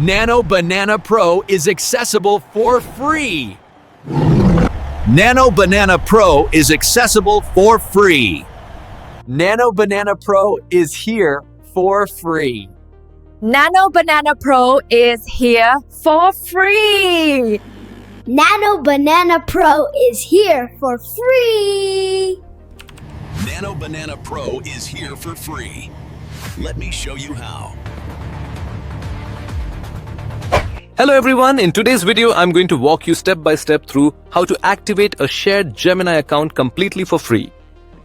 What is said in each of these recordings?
Nano Banana Pro is accessible for free. Nano Banana Pro is accessible for free. Nano Banana Pro is here for free. Nano Banana Pro is here for free. Nano Banana Pro is here for free. Nano Banana Pro is here for free. Let me show you how. Hello everyone, in today's video I'm going to walk you step by step through how to activate a shared Gemini account completely for free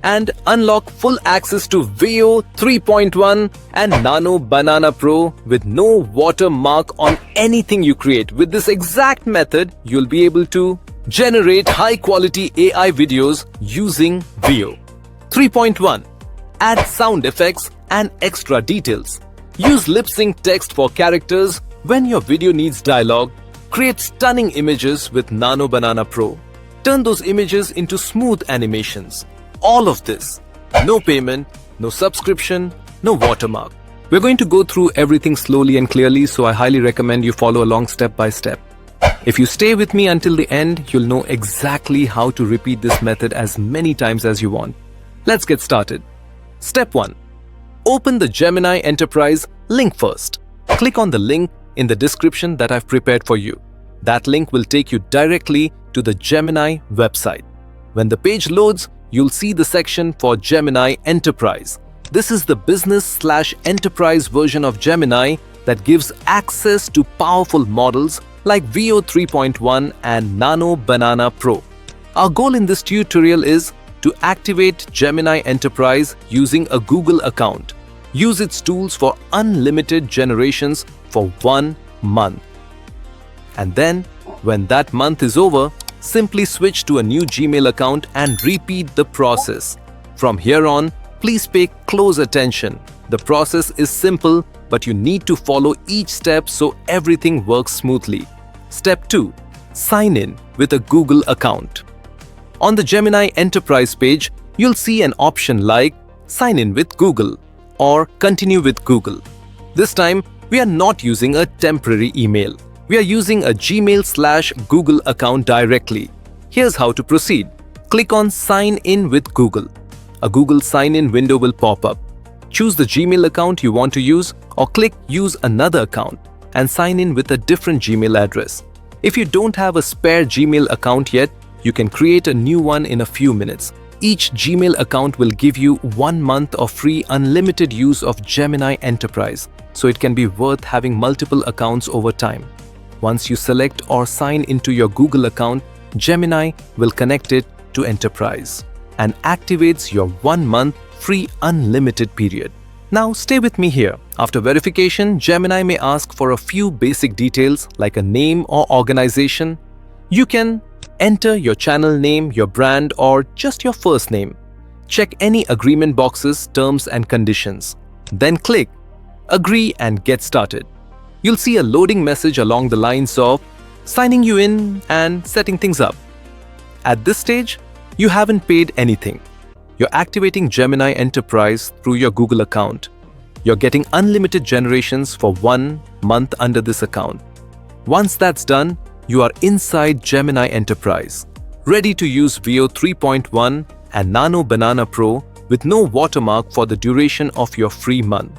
and unlock full access to Veo 3.1 and Nano Banana Pro with no watermark on anything you create. With this exact method, you'll be able to generate high quality AI videos using Veo 3.1. Add sound effects and extra details. Use lip sync text for characters when your video needs dialogue. Create stunning images with Nano Banana Pro. Turn those images into smooth animations. All of this. No payment, no subscription, no watermark. We're going to go through everything slowly and clearly, so I highly recommend you follow along step by step. If you stay with me until the end, you'll know exactly how to repeat this method as many times as you want. Let's get started. Step 1. Open the Gemini Enterprise link first. Click on the link in the description that I've prepared for you. That link will take you directly to the Gemini website. When the page loads, you'll see the section for Gemini Enterprise. This is the business/enterprise version of Gemini that gives access to powerful models like Veo 3.1 and Nano Banana Pro. Our goal in this tutorial is to activate Gemini Enterprise using a Google account. Use its tools for unlimited generations for 1 month. And then, when that month is over, simply switch to a new Gmail account and repeat the process. From here on, please pay close attention. The process is simple, but you need to follow each step so everything works smoothly. Step 2. Sign in with a Google account. On the Gemini Enterprise page, you'll see an option like Sign in with Google or Continue with Google. This time, we are not using a temporary email. We are using a Gmail/Google account directly. Here's how to proceed. Click on Sign in with Google. A Google sign-in window will pop up. Choose the Gmail account you want to use or click Use another account and sign in with a different Gmail address. If you don't have a spare Gmail account yet, you can create a new one in a few minutes. Each Gmail account will give you 1 month of free unlimited use of Gemini Enterprise, so it can be worth having multiple accounts over time. Once you select or sign into your Google account, Gemini will connect it to Enterprise and activates your 1 month free unlimited period. Now stay with me here. After verification, Gemini may ask for a few basic details like a name or organization. You can enter your channel name, your brand, or just your first name. Check any agreement boxes, terms and conditions. Then click Agree and get started. You'll see a loading message along the lines of signing you in and setting things up. At this stage, you haven't paid anything. You're activating Gemini Enterprise through your Google account. You're getting unlimited generations for 1 month under this account. Once that's done, you are inside Gemini Enterprise, ready to use Veo 3.1 and Nano Banana Pro with no watermark for the duration of your free month.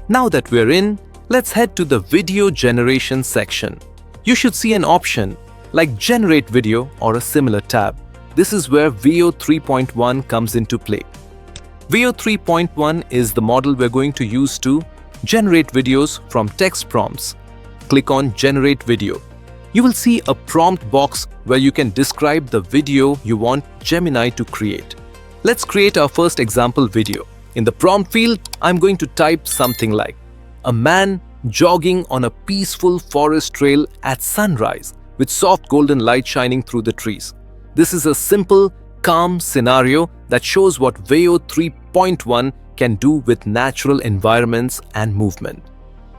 Now that we're in, let's head to the video generation section. You should see an option like Generate Video or a similar tab. This is where Veo 3.1 comes into play. Veo 3.1 is the model we're going to use to generate videos from text prompts. Click on Generate Video. You will see a prompt box where you can describe the video you want Gemini to create. Let's create our first example video. In the prompt field, I'm going to type something like a man jogging on a peaceful forest trail at sunrise with soft golden light shining through the trees. This is a simple, calm scenario that shows what Veo 3.1 can do with natural environments and movement.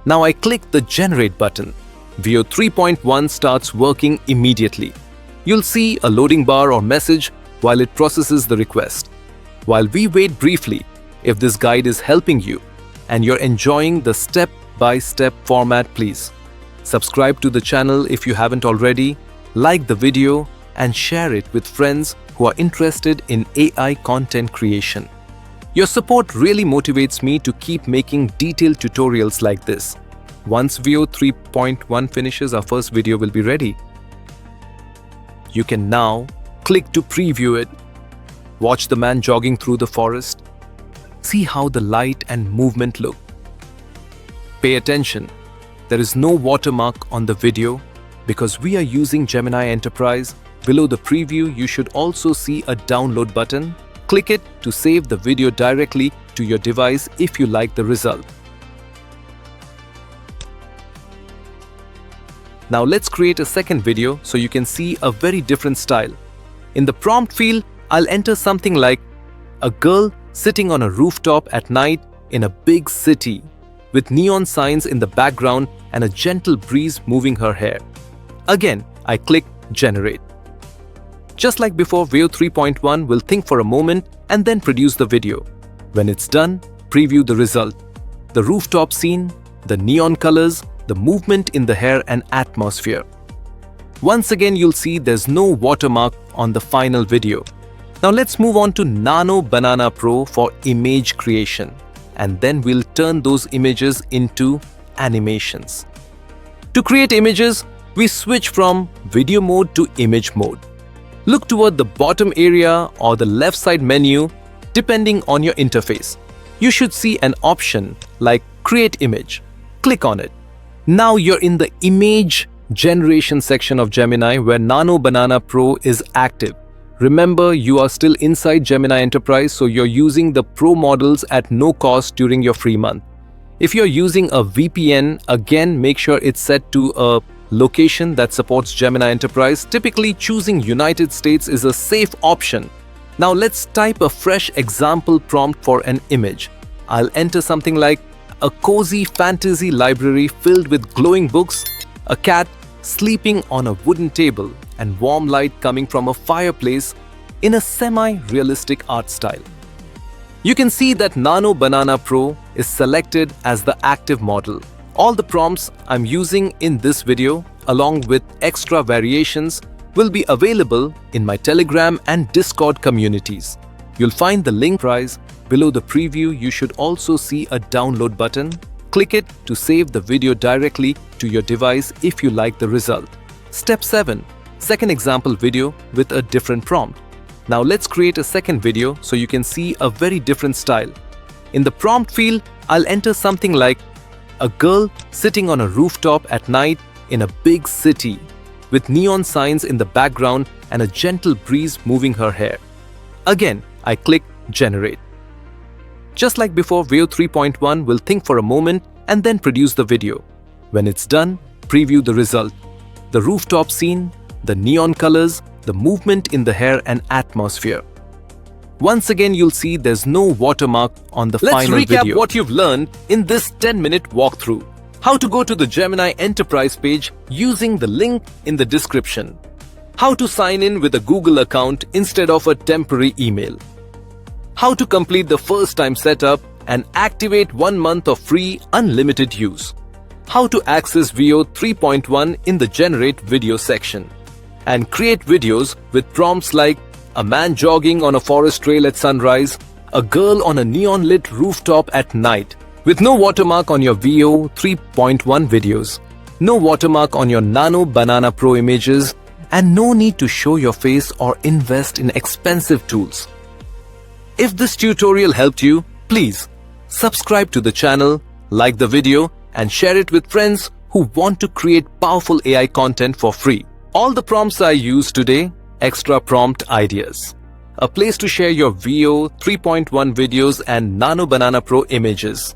Now I click the Generate button. Veo 3.1 starts working immediately. You'll see a loading bar or message while it processes the request. While we wait briefly, if this guide is helping you and you're enjoying the step step-by-step format, please. Subscribe to the channel if you haven't already, like the video, and share it with friends who are interested in AI content creation. Your support really motivates me to keep making detailed tutorials like this. Once Veo 3.1 finishes, our first video will be ready. You can now click to preview it. Watch the man jogging through the forest. See how the light and movement look. Pay attention. There is no watermark on the video because we are using Gemini Enterprise. Below the preview, you should also see a download button. Click it to save the video directly to your device if you like the result. Now let's create a second video so you can see a very different style. In the prompt field, I'll enter something like a girl sitting on a rooftop at night in a big city with neon signs in the background and a gentle breeze moving her hair. Again, I click Generate. Just like before, Veo 3.1 will think for a moment and then produce the video. When it's done, preview the result. The rooftop scene, the neon colors, the movement in the hair and atmosphere. Once again, you'll see there's no watermark on the final video. Now let's move on to Nano Banana Pro for image creation, and then we'll turn those images into animations. To create images, we switch from video mode to image mode. Look toward the bottom area or the left side menu depending on your interface. You should see an option like Create Image. Click on it. Now you're in the image generation section of Gemini where Nano Banana Pro is active. Remember, you are still inside Gemini Enterprise, so you're using the Pro models at no cost during your free month. If you're using a VPN, again make sure it's set to a location that supports Gemini Enterprise. Typically, choosing United States is a safe option. Now let's type a fresh example prompt for an image. I'll enter something like a cozy fantasy library filled with glowing books, a cat sleeping on a wooden table, and warm light coming from a fireplace in a semi-realistic art style. You can see that Nano Banana Pro is selected as the active model. All the prompts I'm using in this video, along with extra variations, will be available in my Telegram and Discord communities. You'll find the link price below the preview. You should also see a download button. Click it to save the video directly to your device if you like the result. Step 7. Second example video with a different prompt. Now let's create a second video so you can see a very different style. In the prompt field, I'll enter something like a girl sitting on a rooftop at night in a big city with neon signs in the background and a gentle breeze moving her hair. Again, I click Generate. Just like before, Veo 3.1 will think for a moment and then produce the video. When it's done, preview the result. The rooftop scene, the neon colors, the movement in the hair and atmosphere. Once again, you'll see there's no watermark on the final video. Let's recap what you've learned in this 10-minute walkthrough. How to go to the Gemini Enterprise page using the link in the description. How to sign in with a Google account instead of a temporary email. How to complete the first time setup and activate 1 month of free unlimited use. How to access Veo 3.1 in the Generate Video section. And create videos with prompts like a man jogging on a forest trail at sunrise, a girl on a neon-lit rooftop at night, with no watermark on your Veo 3.1 videos, no watermark on your Nano Banana Pro images, and no need to show your face or invest in expensive tools. If this tutorial helped you, please subscribe to the channel, like the video, and share it with friends who want to create powerful AI content for free. All the prompts I used today, extra prompt ideas, a place to share your Veo 3.1 videos and Nano Banana Pro images,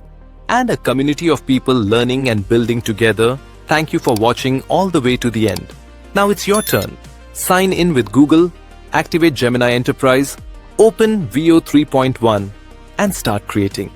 and a community of people learning and building together. Thank you for watching all the way to the end. Now it's your turn. Sign in with Google, activate Gemini Enterprise, open Veo 3.1 and start creating.